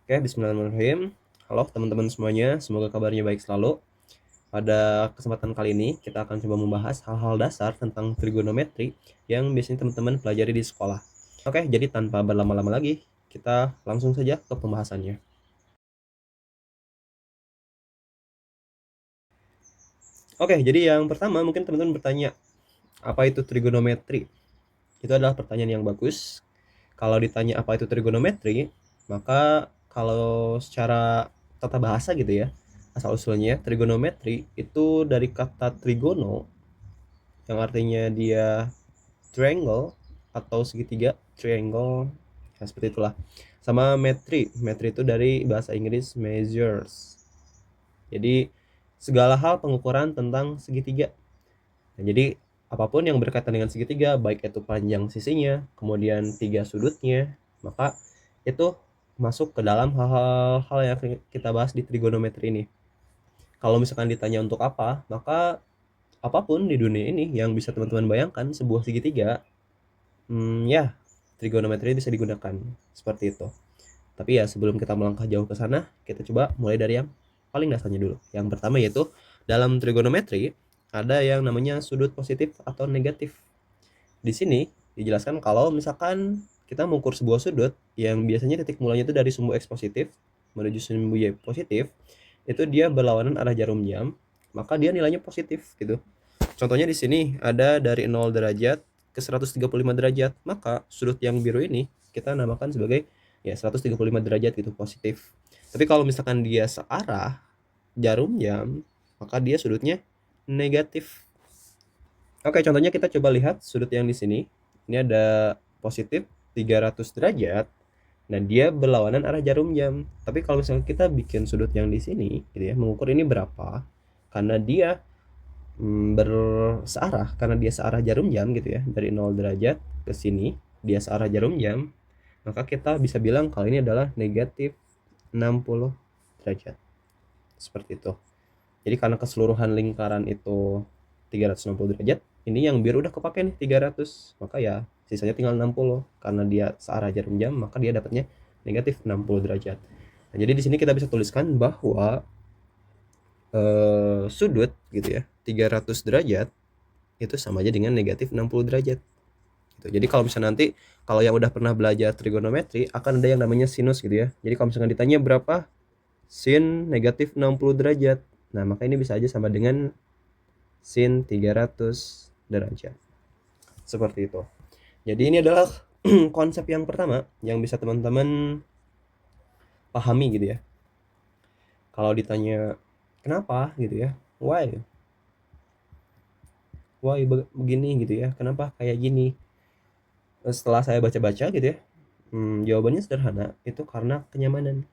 Oke, bismillahirrahmanirrahim. Halo teman-teman semuanya, semoga kabarnya baik selalu. Pada kesempatan kali ini, kita akan coba membahas hal-hal dasar tentang trigonometri yang biasanya teman-teman pelajari di sekolah. Oke, jadi tanpa berlama-lama lagi, kita langsung saja ke pembahasannya. Oke, jadi yang pertama mungkin teman-teman bertanya, apa itu trigonometri? Itu adalah pertanyaan yang bagus. Kalau ditanya apa itu trigonometri, maka kalau secara tata bahasa gitu ya, asal usulnya trigonometri itu dari kata trigono yang artinya dia triangle atau segitiga, triangle, ya seperti itulah. Sama metri, metri itu dari bahasa Inggris measures. Jadi segala hal pengukuran tentang segitiga. Nah, jadi apapun yang berkaitan dengan segitiga, baik itu panjang sisinya, kemudian tiga sudutnya, maka itu masuk ke dalam hal-hal yang kita bahas di trigonometri ini. Kalau misalkan ditanya untuk apa, maka apapun di dunia ini yang bisa teman-teman bayangkan sebuah segitiga, ya trigonometri bisa digunakan seperti itu. Tapi ya sebelum kita melangkah jauh ke sana, kita coba mulai dari yang paling dasarnya dulu. Yang pertama yaitu dalam trigonometri ada yang namanya sudut positif atau negatif. Di sini dijelaskan kalau misalkan kita mengukur sebuah sudut yang biasanya titik mulanya itu dari sumbu X positif menuju sumbu Y positif, itu dia berlawanan arah jarum jam, maka dia nilainya positif gitu. Contohnya di sini ada dari 0 derajat ke 135 derajat, maka sudut yang biru ini kita namakan sebagai ya 135 derajat gitu, positif. Tapi kalau misalkan dia searah jarum jam, maka dia sudutnya negatif. Oke, contohnya kita coba lihat sudut yang di sini. Ini ada positif 300 derajat. Nah, dia berlawanan arah jarum jam. Tapi kalau misalnya kita bikin sudut yang di sini, gitu ya, mengukur ini berapa? Karena dia karena dia searah jarum jam gitu ya, dari 0 derajat ke sini, dia searah jarum jam, maka kita bisa bilang kalau ini adalah negatif 60 derajat. Seperti itu. Jadi karena keseluruhan lingkaran itu 360 derajat, ini yang biru udah kepake nih 300, maka ya sisanya tinggal 60. Karena dia searah jarum jam, maka dia dapatnya negatif 60 derajat. Nah, jadi di sini kita bisa tuliskan bahwa sudut gitu ya, 300 derajat itu sama aja dengan negatif 60 derajat. Gitu. Jadi kalau misalnya nanti kalau yang udah pernah belajar trigonometri akan ada yang namanya sinus gitu ya. Jadi kalau misalnya ditanya berapa sin negatif 60 derajat, nah maka ini bisa aja sama dengan sin 300 derajat. Seperti itu. Jadi ini adalah konsep yang pertama yang bisa teman-teman pahami gitu ya. Kalau ditanya kenapa gitu ya, why begini gitu ya, kenapa kayak gini, setelah saya baca-baca gitu ya, jawabannya sederhana, itu karena kenyamanan.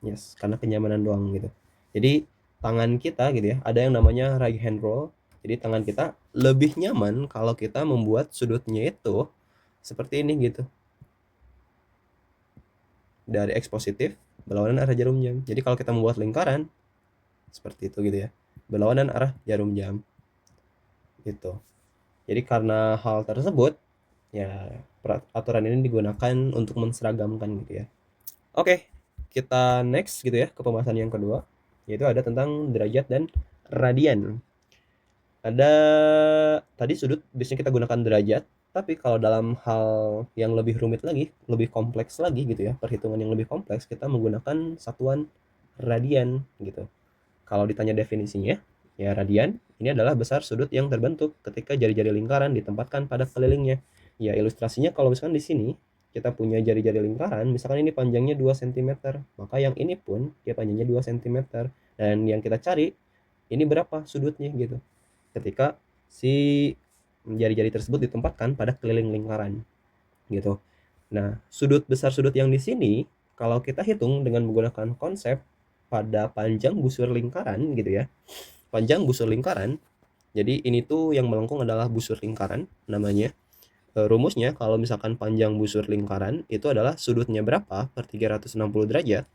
Yes, karena kenyamanan doang gitu. Jadi tangan kita gitu ya, ada yang namanya right hand rule. Jadi tangan kita lebih nyaman kalau kita membuat sudutnya itu seperti ini gitu. Dari X positif berlawanan arah jarum jam. Jadi kalau kita membuat lingkaran seperti itu gitu ya, berlawanan arah jarum jam gitu. Jadi karena hal tersebut ya aturan ini digunakan untuk menseragamkan gitu ya. Oke, kita next gitu ya ke pembahasan yang kedua, yaitu ada tentang derajat dan radian. Ada tadi sudut biasanya kita gunakan derajat, tapi kalau dalam hal yang lebih rumit lagi, lebih kompleks lagi gitu ya, perhitungan yang lebih kompleks, kita menggunakan satuan radian gitu. Kalau ditanya definisinya, ya radian ini adalah besar sudut yang terbentuk ketika jari-jari lingkaran ditempatkan pada kelilingnya. Ya ilustrasinya kalau misalkan di sini kita punya jari-jari lingkaran, misalkan ini panjangnya 2 cm, maka yang ini pun dia panjangnya 2 cm. Dan yang kita cari ini berapa sudutnya gitu. Ketika si jari-jari tersebut ditempatkan pada keliling lingkaran gitu. Nah, besar sudut yang di sini kalau kita hitung dengan menggunakan konsep pada panjang busur lingkaran gitu ya. Panjang busur lingkaran. Jadi ini tuh yang melengkung adalah busur lingkaran namanya. Rumusnya kalau misalkan panjang busur lingkaran itu adalah sudutnya berapa per 360 derajat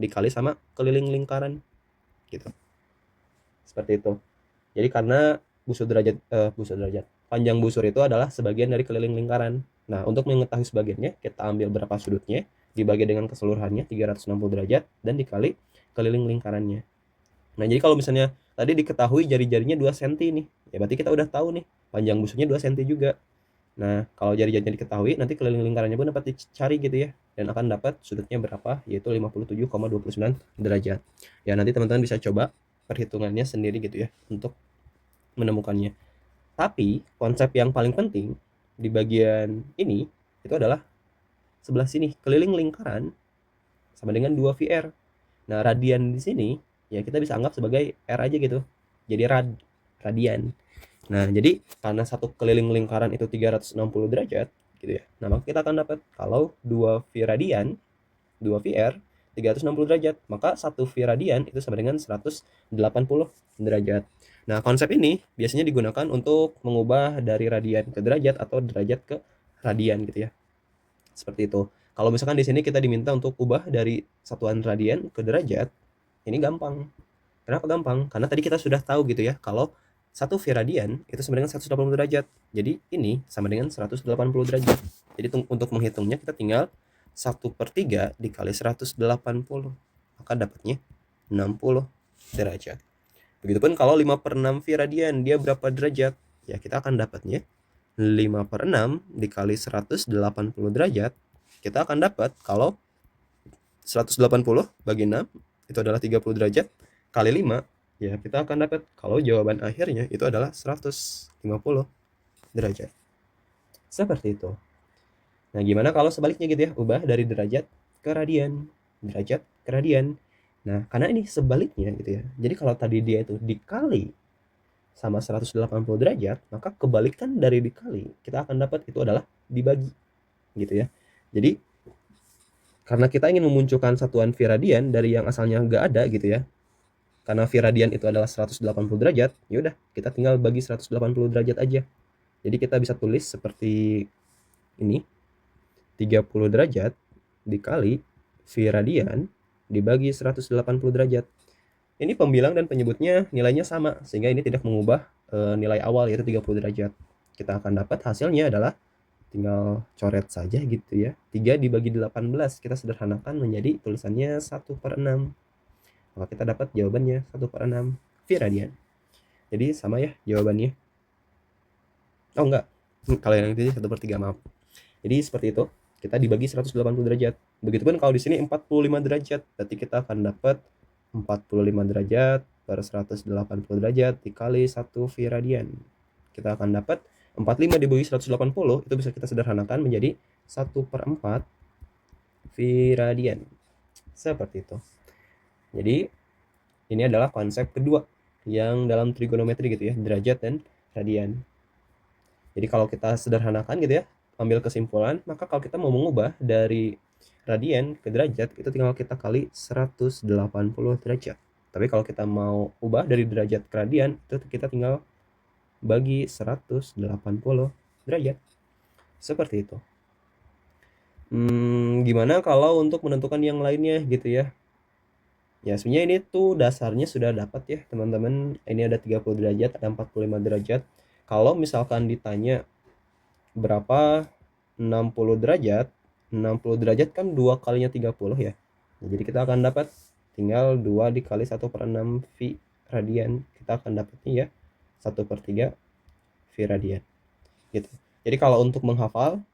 dikali sama keliling lingkaran gitu. Seperti itu. Jadi karena busur derajat, panjang busur itu adalah sebagian dari keliling lingkaran. Nah, untuk mengetahui sebagiannya, kita ambil berapa sudutnya, dibagi dengan keseluruhannya 360 derajat dan dikali keliling lingkarannya. Nah, jadi kalau misalnya tadi diketahui jari-jarinya 2 cm nih, ya berarti kita udah tahu nih panjang busuknya 2 cm juga. Nah, kalau jari-jarinya diketahui, nanti keliling lingkarannya pun dapat dicari gitu ya, dan akan dapat sudutnya berapa, yaitu 57,29 derajat. Ya, nanti teman-teman bisa coba perhitungannya sendiri gitu ya, untuk menemukannya. Tapi, konsep yang paling penting di bagian ini, itu adalah sebelah sini, keliling lingkaran sama dengan 2VR. Nah, radian di sini, ya kita bisa anggap sebagai R aja gitu. Jadi radian. Nah, jadi karena satu keliling lingkaran itu 360 derajat gitu ya. Nah, maka kita akan dapat kalau 2V radian, 2VR 360 derajat, maka 1V radian itu sama dengan 180 derajat. Nah, konsep ini biasanya digunakan untuk mengubah dari radian ke derajat atau derajat ke radian gitu ya. Seperti itu. Kalau misalkan di sini kita diminta untuk ubah dari satuan radian ke derajat, ini gampang. Kenapa gampang? Karena tadi kita sudah tahu gitu ya, kalau 1 V radian itu sama dengan 180 derajat. Jadi ini sama dengan 180 derajat. Jadi untuk menghitungnya kita tinggal 1/3 dikali 180. Maka dapatnya 60 derajat. Begitupun kalau 5/6 V radian, dia berapa derajat? Ya kita akan dapatnya 5/6 dikali 180 derajat. Kita akan dapat kalau 180 bagi 6 itu adalah 30 derajat kali 5, ya kita akan dapat kalau jawaban akhirnya itu adalah 150 derajat. Seperti itu. Nah, gimana kalau sebaliknya gitu ya, ubah dari derajat ke radian, derajat ke radian. Nah, karena ini sebaliknya gitu ya. Jadi kalau tadi dia itu dikali sama 180 derajat, maka kebalikan dari dikali, kita akan dapat itu adalah dibagi gitu ya. Jadi karena kita ingin memunculkan satuan V radian dari yang asalnya nggak ada gitu ya, karena V radian itu adalah 180 derajat, ya udah kita tinggal bagi 180 derajat aja. Jadi kita bisa tulis seperti ini, 30 derajat dikali V radian dibagi 180 derajat. Ini pembilang dan penyebutnya nilainya sama, sehingga ini tidak mengubah nilai awal yaitu 30 derajat. Kita akan dapat hasilnya adalah, tinggal coret saja gitu ya, 3 dibagi 18, kita sederhanakan menjadi tulisannya 1/6. Maka kita dapat jawabannya 1/6 V radian. Jadi sama ya jawabannya. Oh enggak, kalau yang ini 1/3, maaf. Jadi seperti itu, kita dibagi 180 derajat. Begitupun kalau di sini 45 derajat, berarti kita akan dapat 45 derajat per 180 derajat dikali 1 V radian. Kita akan dapat 45 dibagi 180, itu bisa kita sederhanakan menjadi 1/4 V radian. Seperti itu. Jadi ini adalah konsep kedua yang dalam trigonometri gitu ya, derajat dan radian. Jadi kalau kita sederhanakan gitu ya, ambil kesimpulan, maka kalau kita mau mengubah dari radian ke derajat, itu tinggal kita kali 180 derajat. Tapi kalau kita mau ubah dari derajat ke radian, itu kita tinggal bagi 180 derajat. Seperti itu. Gimana kalau untuk menentukan yang lainnya gitu ya? Ya sebenarnya ini tuh dasarnya sudah dapat ya teman-teman. Ini ada 30 derajat, ada 45 derajat. Kalau misalkan ditanya berapa 60 derajat, 60 derajat kan 2 kalinya 30 ya. Nah, jadi kita akan dapat tinggal 2 dikali 1/6 V radian. Kita akan dapatnya ya 1/3 V radian gitu. Jadi kalau untuk menghafal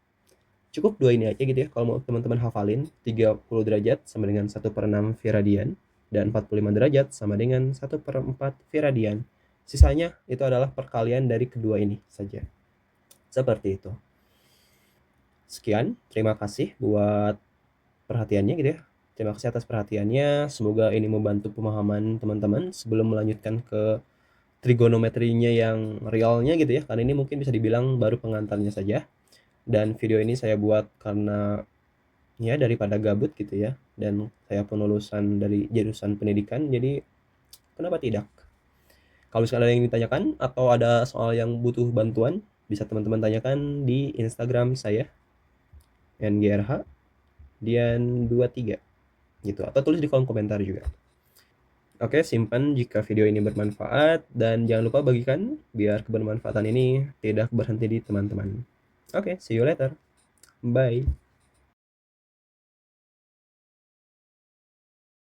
cukup 2 ini aja gitu ya. Kalau mau teman-teman hafalin, 30 derajat sama dengan 1/6 V radian, dan 45 derajat sama dengan 1/4 V radian. Sisanya itu adalah perkalian dari kedua ini saja. Seperti itu. Sekian, terima kasih buat perhatiannya gitu ya. Terima kasih atas perhatiannya. Semoga ini membantu pemahaman teman-teman sebelum melanjutkan ke trigonometrinya yang realnya gitu ya. Karena ini mungkin bisa dibilang baru pengantarnya saja. Dan video ini saya buat karena ya daripada gabut gitu ya. Dan saya penelulusan dari jurusan pendidikan, jadi kenapa tidak? Kalau misalkan ada yang ditanyakan atau ada soal yang butuh bantuan, bisa teman-teman tanyakan di Instagram saya, NGRH Dian 23 gitu, atau tulis di kolom komentar juga. Oke, simpan jika video ini bermanfaat, dan jangan lupa bagikan biar kebermanfaatan ini tidak berhenti di teman-teman. Oke, see you later. Bye.